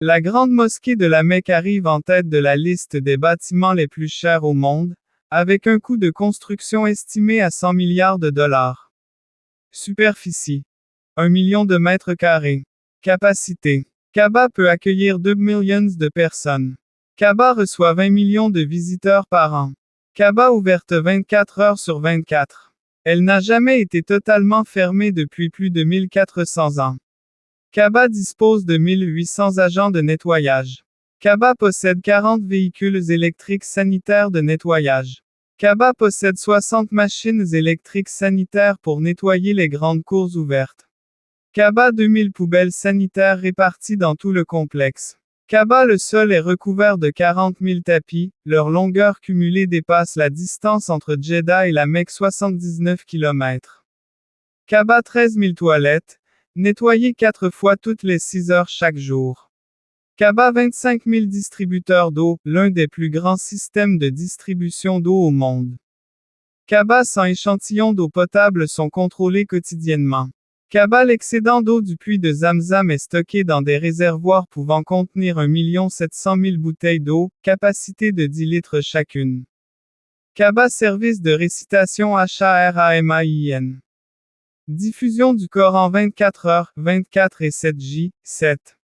La grande mosquée de la Mecque arrive en tête de la liste des bâtiments les plus chers au monde, avec un coût de construction estimé à 100 milliards de dollars. Superficie. 1 million de mètres carrés. Capacité. Kaaba peut accueillir 2 millions de personnes. Kaaba reçoit 20 millions de visiteurs par an. Kaaba ouverte 24 heures sur 24. Elle n'a jamais été totalement fermée depuis plus de 1400 ans. Kaaba dispose de 1800 agents de nettoyage. Kaaba possède 40 véhicules électriques sanitaires de nettoyage. Kaaba possède 60 machines électriques sanitaires pour nettoyer les grandes cours ouvertes. Kaaba 2000 poubelles sanitaires réparties dans tout le complexe. Kaaba le sol est recouvert de 40 000 tapis, leur longueur cumulée dépasse la distance entre Jeddah et la Mecque 79 km. Kaaba 13 000 toilettes, nettoyées 4 fois toutes les 6 heures chaque jour. Kaaba 25 000 distributeurs d'eau, l'un des plus grands systèmes de distribution d'eau au monde. Kaaba 100 échantillons d'eau potable sont contrôlés quotidiennement. Kaaba l'excédent d'eau du puits de Zamzam est stocké dans des réservoirs pouvant contenir 1 700 000 bouteilles d'eau, capacité de 10 litres chacune. Kaaba service de récitation HARAMAIN. Diffusion du Coran 24 heures, 24 et 7J, 7.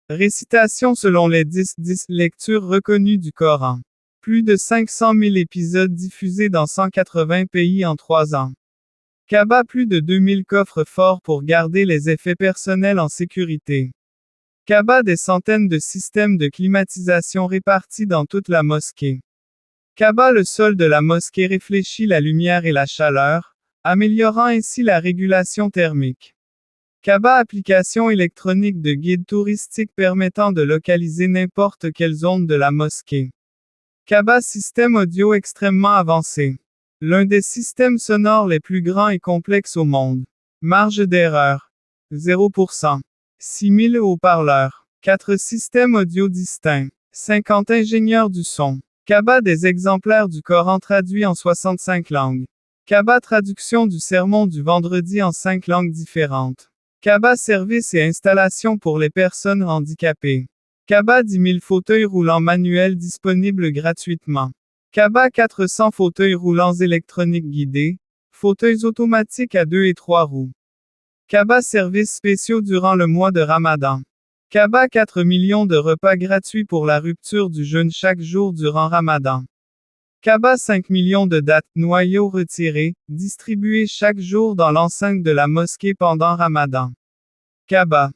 Récitation selon les 10 lectures reconnues du Coran. Plus de 500 000 épisodes diffusés dans 180 pays en 3 ans. Kaaba plus de 2000 coffres forts pour garder les effets personnels en sécurité. Kaaba des centaines de systèmes de climatisation répartis dans toute la mosquée. Kaaba le sol de la mosquée réfléchit la lumière et la chaleur, améliorant ainsi la régulation thermique. Kaaba application électronique de guide touristique permettant de localiser n'importe quelle zone de la mosquée. Kaaba système audio extrêmement avancé. L'un des systèmes sonores les plus grands et complexes au monde. Marge d'erreur. 0%. 6000 haut-parleurs. 4 systèmes audio distincts. 50 ingénieurs du son. Kaaba des exemplaires du Coran traduits en 65 langues. Kaaba traduction du sermon du vendredi en 5 langues différentes. Kaaba service et installation pour les personnes handicapées. Kaaba 10 000 fauteuils roulants manuels disponibles gratuitement. Kaaba 400 fauteuils roulants électroniques guidés, fauteuils automatiques à 2 et 3 roues. Kaaba services spéciaux durant le mois de Ramadan. Kaaba 4 millions de repas gratuits pour la rupture du jeûne chaque jour durant Ramadan. Kaaba 5 millions de dates, noyaux retirés, distribués chaque jour dans l'enceinte de la mosquée pendant Ramadan. Kaaba.